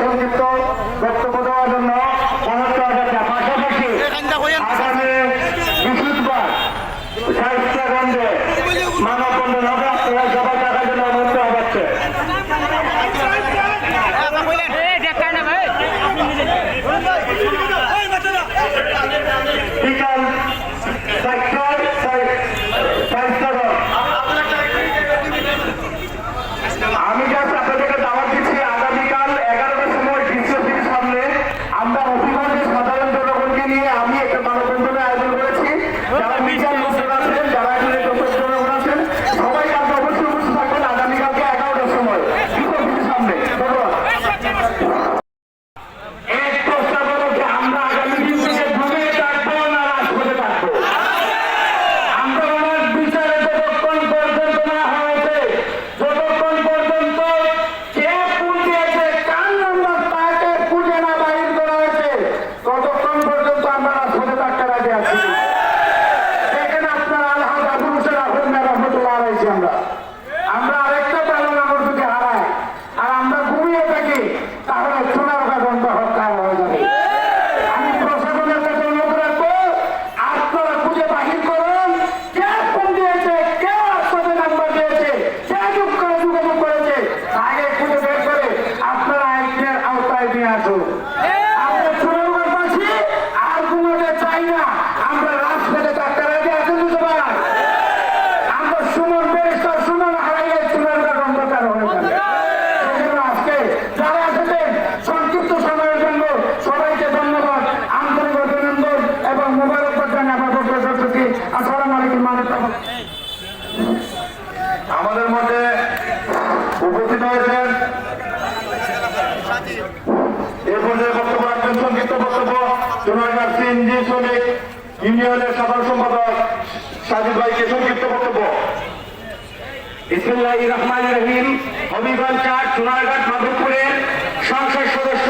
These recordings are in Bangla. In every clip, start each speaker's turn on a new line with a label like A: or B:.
A: সংক্ষিপ্ত বক্তব্য দেওয়ার জন্য পাশাপাশি আগামী বৃহস্পতিবার সাহিত্যগঞ্জে মানববন্ধন হবে, আপনারা সবাই টাকার জন্য অনুরোধ হচ্ছে। বিকাল 4টায় আমি জাস্ট আপনাদেরকে দাওয়াত দিচ্ছি, আগামীকাল 11টার সময় বিশ্বজির সামনে আমরা অভিভাবকের সাধারণ জনগণকে নিয়ে আমি একটা মানববন্ধনের আয়োজন করেছি। যারা মিডিয়ার লোকজন আছেন, যারা এখানে জনগণ আছেন, সবাই কালকে অবশ্যই উপস্থিত থাকবেন আগামীকালকে 11টার সময় বিশ্বজির সামনে। ধন্যবাদ। আমরা আরেকটা প্যানেল আমরা যদি হারাই আর আমরা ঘুমিয়ে থাকি তাহলে সোনারগা গন্ধ হত্যা হয়ে যাবে। আমি প্রশাসনের কাছে অনুরোধ রাখবো, আপনারা খুঁজে বাহির করুন কে ফোন দিয়েছে, কে আপনাদের নাম্বার দিয়েছে, কে যোগাযোগ করেছে, আগে খুঁজে বের করে আপনারা আইনের আওতায় নিয়ে আসুন। আমরা সোনারগাঁবাসী আর ঘুমাতে চাই না, আমরা রাজপথে ডাক্তার আগে আসুন সবাই। আমরা সুমন ব্যারিস্টার সুমন হারাইয়ে সোনারগা গন্ধকার হয়ে যাবে। সেজন্য আজকে যারা এসেছেন সংক্ষিপ্ত সময়ের জন্য সবাইকে ধন্যবাদ, আন্তরিক অভিনন্দন এবং মোবারকবাদ জানিয়ে আমার বক্তব্য করছি। আসসালামু আলাইকুম। আমাদের মধ্যে উপস্থিত হয়েছেন এ পর্যায়ে বক্তব্য রাখবেন সংক্ষিপ্ত বক্তব্য সোনারগাঁ সিএনজি শ্রমিক ইউনিয়নের সাধারণ সম্পাদক সাজিদ ভাইকে সংক্ষিপ্ত বক্তব্য। বিসমিল্লাহির রহমানির রহিম। হবিগঞ্জ 4 সোনারঘাট মাধবপুরের সংসদ সদস্য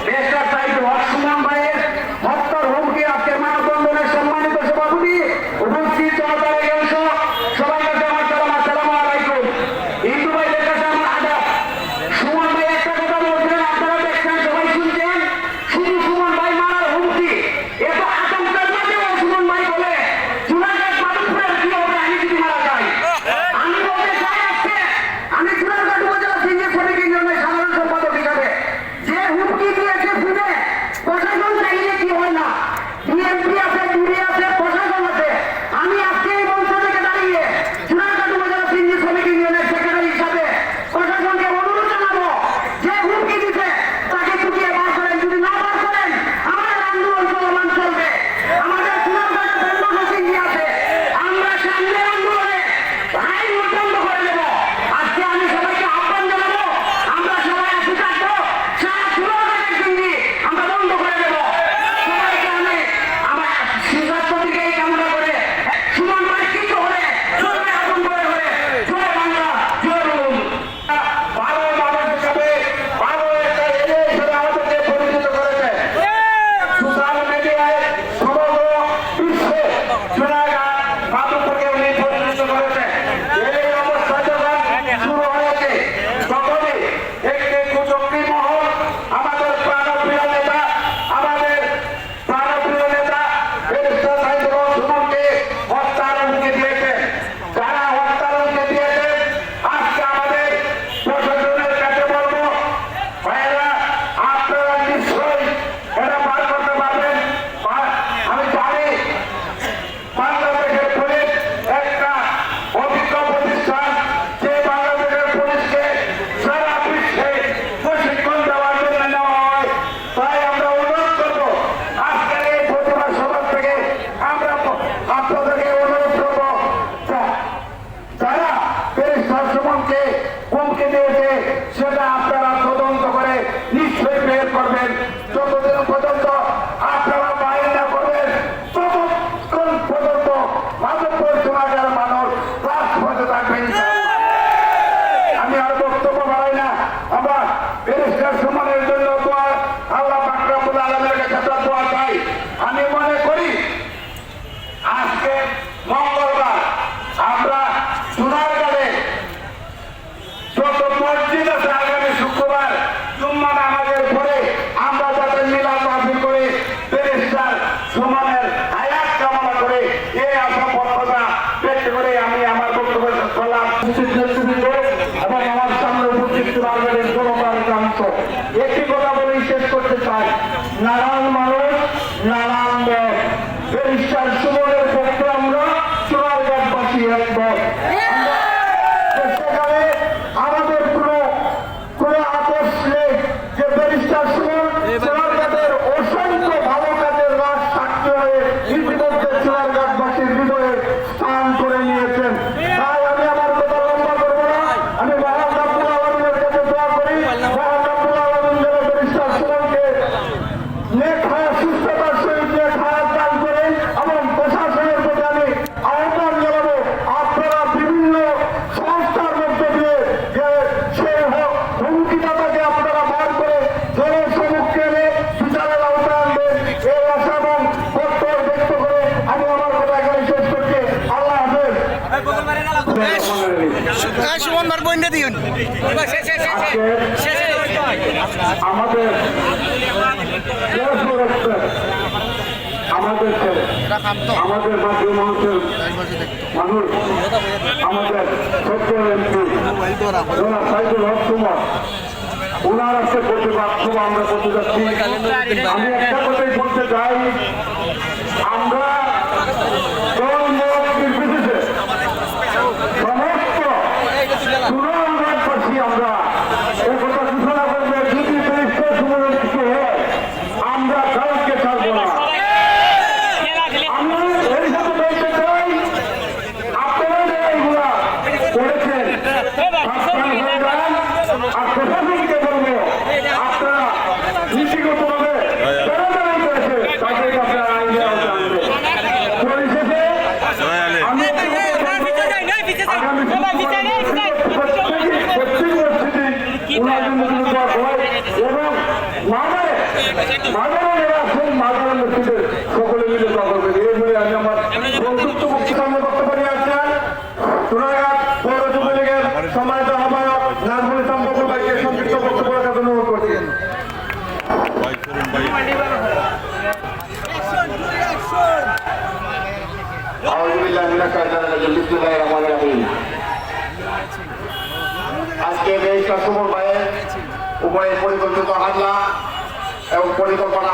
A: ব্যারিস্টার সাইদুল হক সুমন ভাইয়ের হত্যার হুমকি আজকের মানববন্ধনের সম্মানিত সভাপতি উপস্থিত জনতার এই অংশ সবাইকে আমার সালাম, আসসালামু আলাইকুম। হিন্দু ভাইদের কাছে আমার আদাব। সুমন ভাই একটা কথা বলছেন, আপনারা দেখছেন, সবাই শুনছেন, শুধু সুমন ভাই মারার হুমকি এত আতঙ্কের মাঝেও সুমন ভাই বলে সোনারঘাট মাধবপুরের কি হবে আমি যদি মারা যাই। আমি বলতে চাই আজকে আমি সোনারঘাট উপজেলা সিনিয়র শ্রমিক ইউনিয়নের সাধারণ সম্পাদক হিসাবে যে হুমকি দিয়েছে শুনে প্রশাসন চাইলে কি হয় না, ডিএমপি আছে, ডিবি আছে, প্রশাসন আছে। আমি আজকে এই মঞ্চ থেকে দাঁড়িয়ে সোনারঘাট উপজেলা সিনিয়র শ্রমিক ইউনিয়নের সেক্রেটারি হিসাবে প্রশাসনকে অনুরোধ জানাবো, যে হুমকি দিতে তাকে চুকিয়ে বার করেন, যদি না বার করেন আমাদের আন্দোলন চলমান চলবে। আমাদের সোনারঘাটে বন্ধ মেশিন আছে, আমরা সামনে আন্দোলনে ভাই বন্ধ করে দেব। আজকে আমি সবাইকে আহ্বান জানাবো, আমরা সবাই আসে থাকবো, সারা সোনারঘাটের জন্য আমরা বন্ধ করে দেব। সবাইকে আমি আমার সুস্বাস্থ্যকে কামনা করে সুমন ভাই কিছু হলে চলবে আগুন করে হলে জয় বাংলা, জয় রুম। ভালো মানুষ হিসাবে ভালো একটা এরিয়া হিসেবে আমাদেরকে পরিচিত করেছে সোশ্যাল মিডিয়ায় সমগ্র বিশ্বে সোনারঘাট মাধবপুরকে উনি পরিচিত করেছে। এই অবস্থা যখন শুরু হয়েছে তখনই একটি কুচক্রী মহল আমাদের প্রাণপ্রিয় নেতা ব্যারিস্টার সাইদুল হক সুমনকে হত্যার হুমকি দিয়েছে। যারা হত্যার হুমকি দিয়েছে আজকে আমাদের প্রশাসনের কাছে বলবো, ভাইয়েরা আপনারা নিশ্চয়ই এটা বার করতে পারবেন। আমি জানি বাংলাদেশের পুলিশ একটা অভিজ্ঞ প্রতিষ্ঠান, যে বাংলাদেশের পুলিশকে সারা বিশ্বে প্রশিক্ষণ দেওয়ার জন্য নেওয়া হয়। তাই আমরা অনুরোধ করবো, আজকের এই প্রতিবাদ সভা থেকে আমরা আপনাদেরকে অনুরোধ করবো, যারা ব্যারিস্টার সুমনকে হুমকি দিয়েছে সেটা আপনারা তদন্ত করে নিশ্চয়ই বের করবেন। যতদিন পর্যন্ত আপনারা বাইরে না করবেন ততক্ষণ পর্যন্ত মাধবপুর সোনারগাঁর মানুষ রাজপথে থাকবেন। আমি আর বক্তব্য বাড়াই না, আমরা ব্যারিস্টার সুমনের জন্য দোয়া, আল্লাহ পাক রব্বুল আলামিনের কাছে দোয়া চাই। আমি মনে করি আজকে মঙ্গলবার আমরা সোনারগাঁয়ে চুনারগাঁয়ের জনপ্রাণিক অংশ। একটি কথা বলেই শেষ করতে চাই, নানান মানুষ নানান দল, ব্যারিস্টার সুমনের পক্ষে আমরা চুনারগাঁওবাসী একমত। সেখানে আমাদের কোনো আপোষ নেই যে ব্যারিস্টার সুমন চুনারগাঁয়ের অসংখ্য ভালো কাজের রাজ সাক্ষী হয়ে ইতিমধ্যে চুনারগাঁওবাসীর হৃদয়ে স্থান করে নিয়েছেন। তাই আমি আমার কথা লম্বা করবো না, আমি মহান রাব্বুল আলামিনের কাছে দোয়া করি, মহান রাব্বুল আলামিন যেন ব্যারিস্টার সুমনকে নেক হায়াত, সুস্থতার সহিত নেক হায়াত দান করেন। এবং প্রশাসনের প্রতি আমি আহ্বান জানাবো, আপনারা বিভিন্ন সংস্থার মধ্যে দিয়ে যে সেই হুমকিদাতাকে আপনারা বার করে জনসমক্ষে এনে বিচারের আওতায় আনবেন, এই আশা এবং প্রত্যয় ব্যক্ত করে আমি আমার কথা এখানে শেষ করছি। আল্লাহ হাফেজ।
B: সুমন ভাই বইন্ডা দিন
A: আমাদের আমাদের মাতৃ মানুষের মানুষ আমাদের সত্য এমপি জনাব সাইদুল হক সুমন, ওনার আজকে প্রতিবাদ খুব আমরা করতে যাচ্ছি। আমি একটা কথাই বলতে চাই, আমরা দল মত নির্বিশেষে সমস্ত চুনারগাঁওবাসী আমরা এই কথা ঘোষণা করবে, যদি ব্যারিস্টার সুমনের কিছু হয় আমরা কাউকে ছাড়বো না। আমি এই সাথে বলতে চাই, আপনারা যে এইগুলা করেছেন সাবধান হয়ে যান। আর প্রশাসনকে বলবো, আপনারা নীতিগতভাবে যারা যারা করেছে তাদেরকে আপনারা আইনের আওতায় আনবেন। পরিশেষে আমি আগামী এবং মাদার মসজিদের সকলে মিলে দোয়া করবেন। এই বলে আমি আমার সংযুক্ত মুক্তি সামনে বক্তব্য নিয়ে আসছেন চুনারগাঁও পৌর যুবলীগের সম্মানিত আহ্বায়ক নাজমুল ইসলাম বকুল ভাইকে সংযুক্ত বক্তব্য রাখার জন্য অনুরোধ করছি। আজকে ব্যারিস্টার সুমন ভাইয়ের উপরে পরিকল্পিত হামলা এবং পরিকল্পনা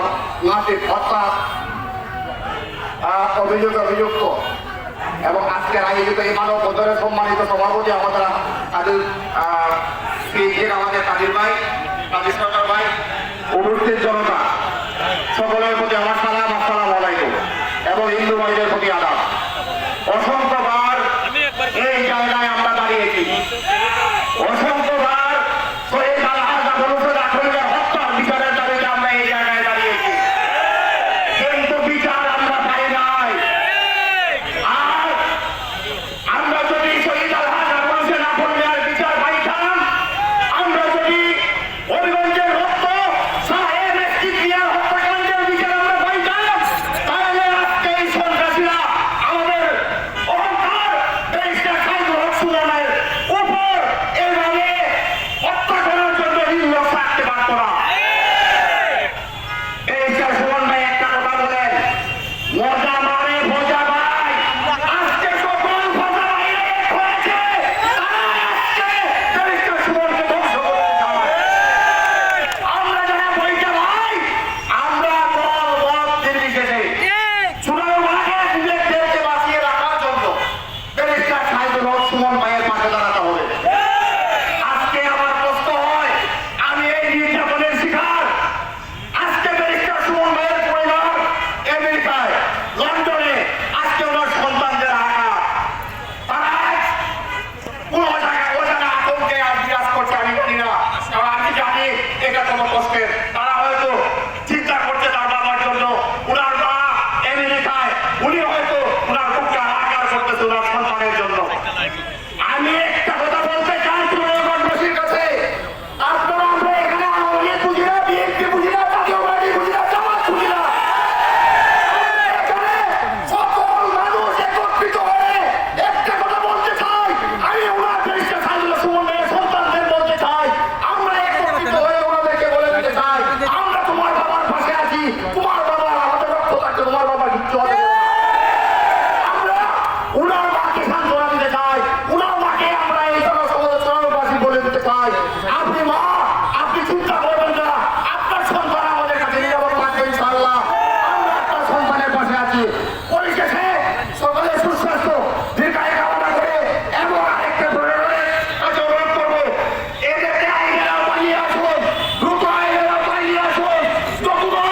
A: মাফিক হত্যা অভিযুক্ত এবং আজকের আয়োজিত এই মানব বন্ধনের সম্মানিত সভাপতি আমাদের আমাদের কাদির ভাই, কাদির সরকার ভাই, উপস্থিত জনতা সকলের প্রতি আমার সালাম, আসসালামু আলাইকুম এবং হিন্দু ভাইদের প্রতি আদাব। অসংখ্যবার এই জায়গায় আমরা দাঁড়িয়েছি, অসংখ্যবার শহীদ আলহাজ আবুল আখন্দের হত্যার বিচারের দাবিতে আমরা এই জায়গায় দাঁড়িয়েছি, কিন্তু বিচার আমরা পাই নাই। আর আমরা যদি শহীদ আলহাজ আবুল আখন্দের বিচার পাইতাম, আমরা যদি হবিগঞ্জের রক্ত সাহেব এসটিপিআর হত্যাকাণ্ডের বিচার আমরা পাইতাম, তাহলে আজকে এই সন্ত্রাসীরা আমাদের অহংকার ব্যারিস্টার সাইদুল হক সুমনের উপর এভাবে হত্যা করার জন্য নির্লজ্জ থাকতে পারত না। ব্যারিস্টার সুমন ভাই একটা কথা বলেন, মজা মানে ভোজা ভাই। আজকে সকল ভোজা ভাইরা এক হয়েছে, তারা আজকে ব্যারিস্টার সুমনকে ধ্বংস করতে চায়। আমরা যারা বইটা ভাই, আমরা দল মত নির্বিশেষে চুনারগাঁওকে বিবেকদেরকে বাঁচিয়ে রাখার জন্য ব্যারিস্টার সাইদুল হক সুমন ভাইয়ের পাশে দাঁড়াতে হবে। আজকে আমার প্রশ্ন হয়, আমি এই নির্যাতনের চাই। আপনি মা, আপনি চিন্তা করবেন না, আপনার সন্তান আমাদের কাছে নিরাপদ থাকবে ইনশাআল্লাহ। আমরা আপনার সন্তানের পাশে আছি। পরিশেষে সকলের সুস্বাস্থ্য দীর্ঘায়ু কামনা করে এবং আরেকটা কাছে অনুরোধ করবো, এদেরকে আইনেরা পালিয়ে আসুন, দ্রুত আইনেরা পালিয়ে আসুন। যতটা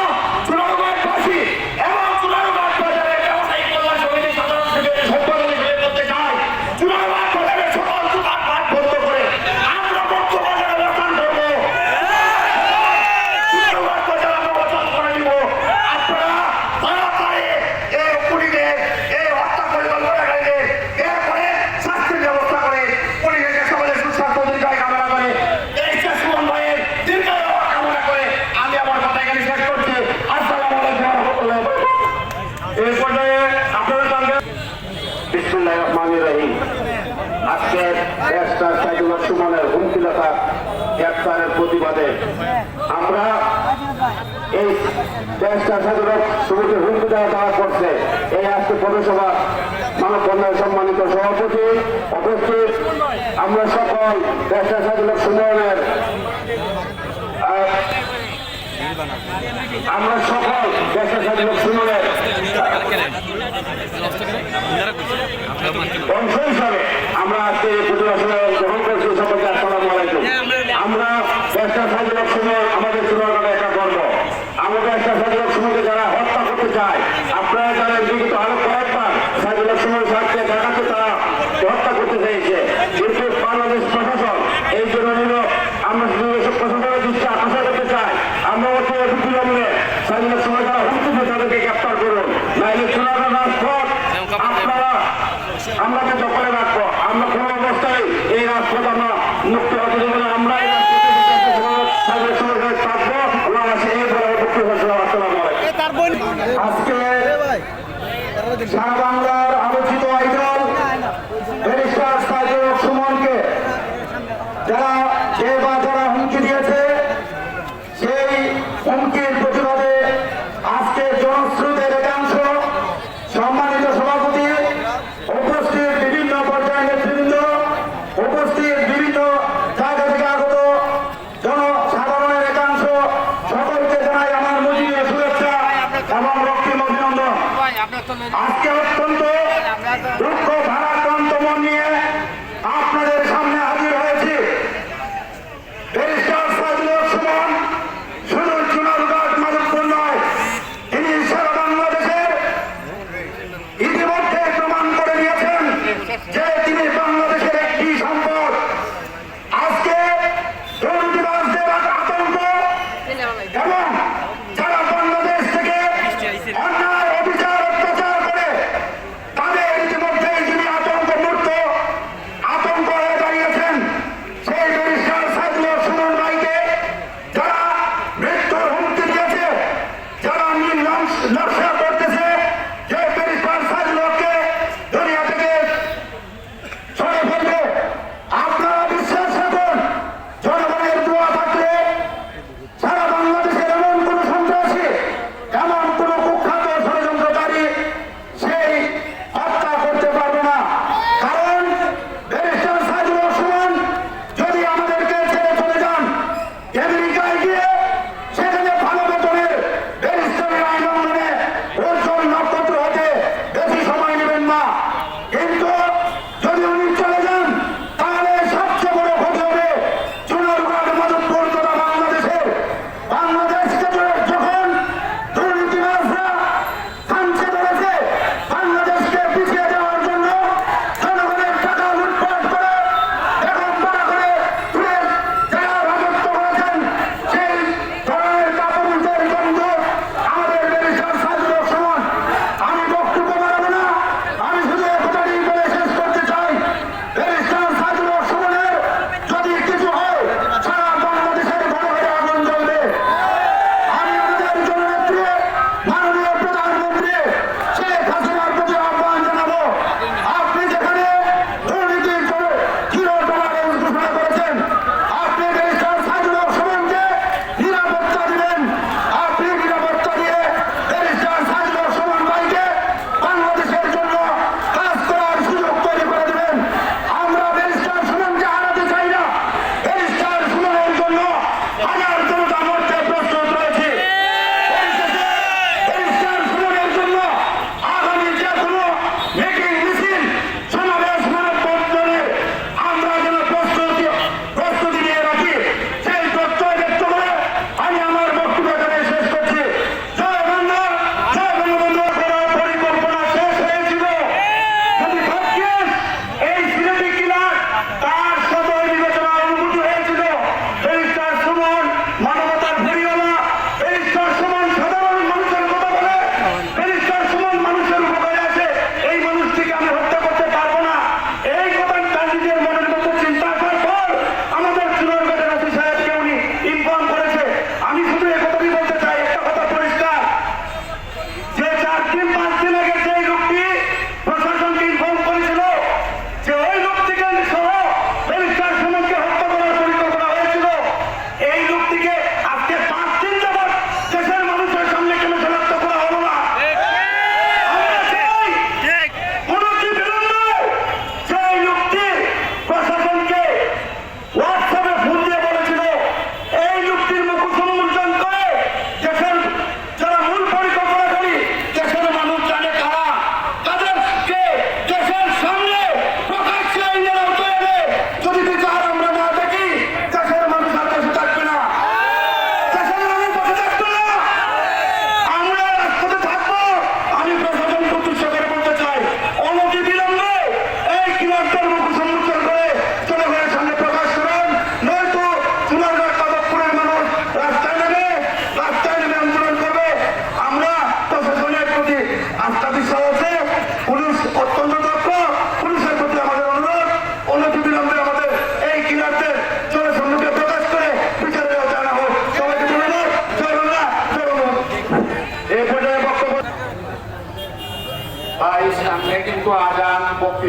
A: চুনারুঘাটবাসী এবং চুনারুঘাট বাজারের ব্যবসায়ী কল্যাণ সমিতির সাধারণ সেক্রেটারি সম্পাদক হিসেবে বলতে চাই, চুনারুঘাট বাজারের সকল দোকানপাট বন্ধ করে আমরা মুক্ত বাজারে অবস্থান করবো। চুনারুঘাট বাজার আমরা অবস্থান করে নিব। আপনারা তাড়াতাড়ি এই পুলিশের এই হত্যা পরিকল্পনাকারীদের এরপরে শাস্তির ব্যবস্থা করে পরিবেশের সকলের সুস্বাস্থ্য দীর্ঘায়ু কামনা করে এই সুমন ভাইয়ের দীর্ঘায়ু কামনা করে আমি আমার কথা এখানে শেষ করছি। আসসালামু আলাইকুম ওয়া রাহমাতুল্লাহি ওয়া বারাকাতুহু। এই পর্যায়ে আপনাদের সঙ্গে বিসমিল্লাহির রহমানির রহিম। আজকে ব্যারিস্টার সাইদুল হক সুমনের হুমকিলতা গ্রেপ্তারের প্রতিবাদে আমরা এই ব্যারিস্টার সাইদুল হক সুমনকে হুমকি দেওয়া দেওয়া করছে এই আজকে পৌরসভা মানববন্ধনের সম্মানিত সভাপতি উপস্থিত আমরা সকল ব্যারিস্টার সাইদুল হক সুমনের আমরা সকল ব্যারিস্টার সাইদুল হক সুমনের অংশ হিসাবে আমরা আজকে এই প্রতিবাসনে গ্রহণ করছি। সকলকে আসসালামু আলাইকুম। আমরা ব্যারিস্টার সাইদুল হক সুমন আমাদের চুনারুঘাটে একটা গর্ব। আমাদের ব্যারিস্টার সাইদুল হক সুমনকে যারা হত্যা করতে চায়, আপনারা জানেন বিগত আরো কয়েকবার সাইদুল হক সুমন সাহেবকে ঢাকাতে তারা হত্যা করতে চাইছে, কিন্তু বাংলাদেশ প্রশাসন এই জন্য নীরব। আমরা নিজস্ব প্রশাসনের দৃষ্টি আকর্ষণ করতে চাই, আমরা অতি বিলম্বে সাইদুল হক সুমন যারা হুমকি দিয়ে তাদেরকে গ্রেপ্তার করুন, নাইলে চুনারুঘাট রাজপথ আপনারা আমরাকে দখলে রাখবো। আমরা কোনো অবস্থায় এই রাজপথ আমরা মুক্ত হতে দেবো না। আমরা এই রাজপথে থাকবো। আমরা এই বলে মুক্তি ঘোষণা। আসসালামু আলাইকুম। আজকে সারা বাংলার আলোচিত আইডল ব্যারিস্টার সাইদুল হক সুমনকে যারা যে বা যারা হুমকি দিয়েছে, সেই হুমকির প্রতিবাদে আজকে জনস্রোতের একাংশ সম্মানিত সভাপতি, উপস্থিত বিভিন্ন পর্যায়ের নেতৃবৃন্দ, উপস্থিত বিভিন্ন জায়গা থেকে আগত জনসাধারণের একাংশ, সকলকে জানাই আমার মুজিবের শুভেচ্ছা এবং রক্তিম অভিনন্দন। আজকে অত্যন্ত দুঃখ ভারাক্রান্ত মন নিয়ে আপনাদের সামনে হাজির হয়েছি। ব্যারিস্টার সাইদুল হক সুমন শুধু চুনারুঘাট মাধবপুর নয়, তিনি সারা বাংলাদেশের ইতিমধ্যে প্রমাণ করে দিয়েছেন যে তিনি বাংলাদেশের একটি সম্পদ। আজকে দুর্নীতিবাজদের আতঙ্ক এবং যারা বাংলাদেশ থেকে অন্যায় অবিচার অত্যাচার করে তাদের ইতিমধ্যে তিনি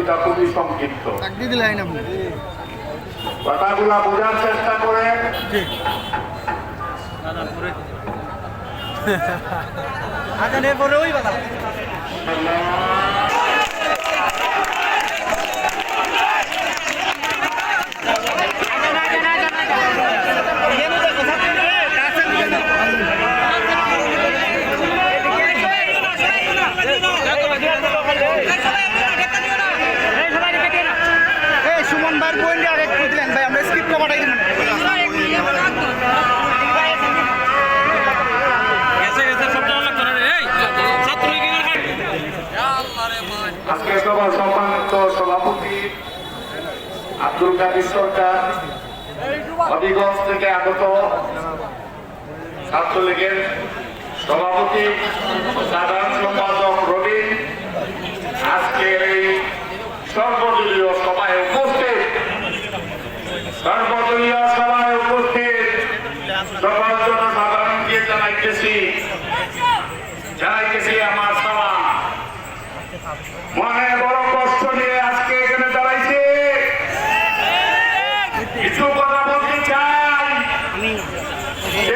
C: সময়টা খুবই সংক্ষিপ্ত।
B: চাকরি দিলে হয় না
C: কথাগুলা বোঝার চেষ্টা করে।
B: আজানের পরে ওই কথা সুমন ভাইয়ের পয়েন্টে আরেক দিলেন ভাই আমরা স্ক্রিপ্টটা পাঠাই দিন
C: আজকে সবার সম্মানিত সভাপতি আব্দুল কাদির সরকার, হবিগঞ্জ থেকে আগত ছাত্রলীগের সভাপতি সাধারণ সম্পাদক রবি, আজকের এই সর্বদলীয় সভায় উপস্থিত সকল জনসাধারণকে জানাইতেছি আমার সালাম। মনে বড় কষ্ট নিয়ে আজকে এখানে দাঁড়াইছে, কিছু কথা বলতে চাই।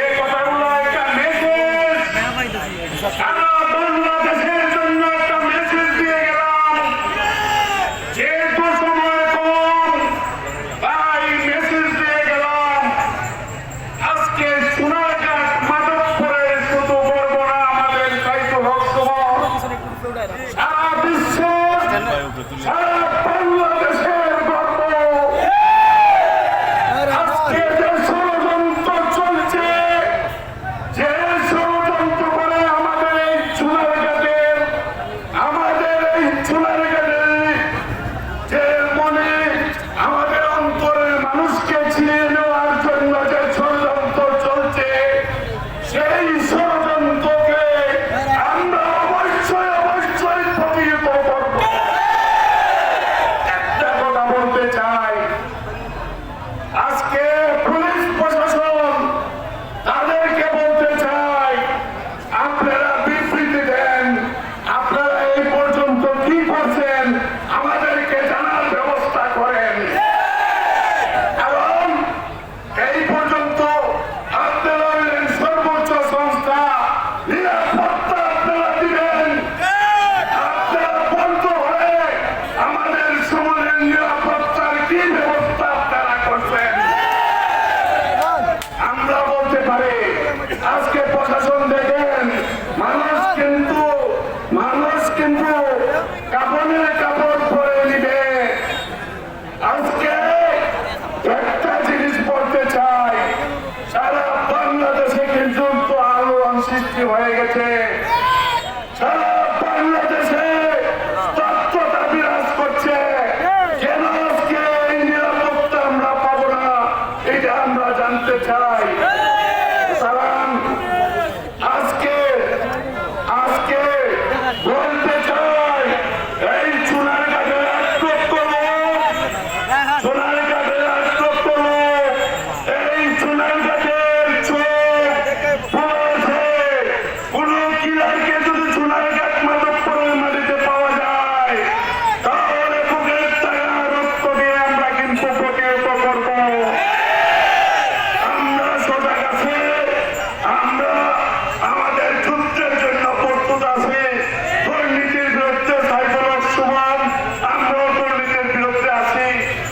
C: এই কথাগুলো একটা মেসেজ, সারা বাংলাদেশের জন্য একটা মেসেজ দিয়ে গেলাম। যেহেতু সময় কম, তাই মেসেজ দিয়ে গেলাম। আজকে সোনারঘাট মাধবপুরে শুধু বলবো না, আমাদের সাইদুল হক সুমন সারা বিশ্বের, সারা বাংলাদেশের গর্ব। আজকে যে ষড়যন্ত্র চলছে, যে ষড়যন্ত্র করে আমাদের এই সোনারঘাটের যে মনে, আমাদের অন্তরের মানুষকে ছিনিয়ে নেওয়ার জন্য যে ষড়যন্ত্র চলছে, সেই ষড়যন্ত্রকে আমরা অবশ্যই প্রতিহত করব। একটা কথা বলতে চাই, আজকে পুলিশ প্রশাসন, তাদেরকে বলতে চাই, আপনারা বিবৃতি দেন, আপনারা এই পর্যন্ত কি করছেন আমাদেরকে জানার ব্যবস্থা করেন। কারণ এই পর্যন্ত আপনারা হলেন সর্বোচ্চ সংস্থা, নিরাপত্তা আপনারা দিবেন। আপনারা বন্ধ হয়ে আমাদের সমাজের নিরাপত্তার কি ব্যবস্থা আপনারা করছেন আমরা বলতে পারি। আজকে প্রশাসন দেখেন, মানুষ কিন্তু কাপড়ের কাপড় পরে নিবে। আজকে একটা জিনিস বলতে চাই, সারা বাংলাদেশে কিন্তু আলোড়ন সৃষ্টি হয়ে গেছে। সারা বাংলাদেশে তত্ত্বটা বিরাজ করছে। কেন আজকে এই নিরাপত্তা আমরা পাবো না, এটা আমরা জানতে চাই। সালাম, আজকে বলতে চাই, এই সোনারঘাটের এই সোনারঘাটের চোখ পড়েছে। কোন কিলারকে যদি সোনারঘাট মাধবপুরের মাটিতে পাওয়া যায়, তাহলে বুকের টাকা রক্ত দিয়ে আমরা কিন্তু প্রতিহত করব। আমরা সজাগ আছি, আমরা আমাদের যুদ্ধের জন্য প্রস্তুত আছি। দুর্নীতির বিরুদ্ধে সাইদুল হক সুমন, আমরাও দুর্নীতির বিরুদ্ধে আছি,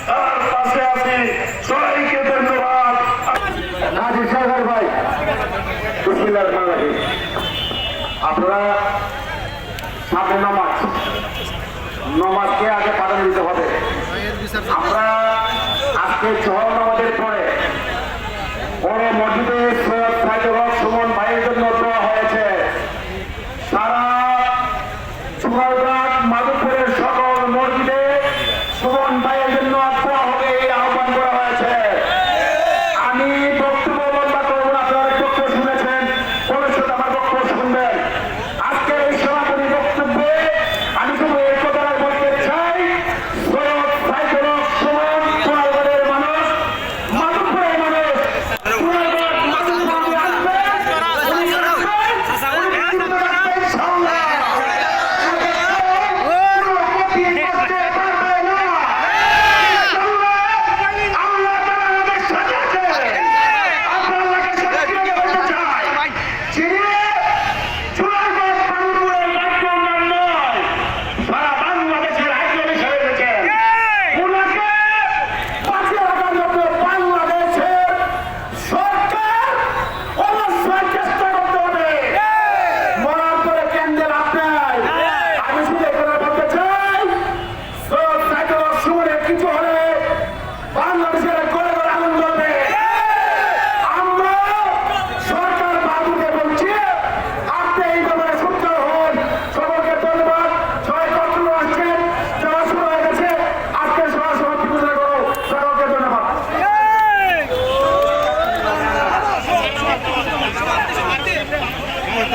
C: তার পাশে আছি। সবাইকে ধন্যবাদ।
A: নাজির সরকার ভাই, বিসমিল্লাহির রহমানির রহিম। আপনারা সামনে নমাজকে আগে প্রাধান্য দিতে হবে। আমরা আজকে জহর নামাজের পরে বড় মসজিদে সৈয়দ সাইদুল হক সুমন ভাইয়ের জন্য দোয়া হয়েছে। সারা সোনারঘাট মাধবপুরের সকল মসজিদে সুমন ভাইয়ের জন্য দোয়া হবে, এই আহ্বান করা হয়েছে। আমি বক্তব্য লম্বা করব না, আপনারা বক্তব্য শুনেছেন, ভবিষ্যতে আমার বক্তব্য শুনবেন। আজকে এই সমাপনী বক্তব্যে আমি শুধু এই কথাটা বলতে চাই, সৈয়দ সাইদুল হক সুমন সোনারঘাটের মানুষ, মাধবপুরের মানুষ, সোনারঘাট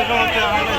B: দেখা হচ্ছে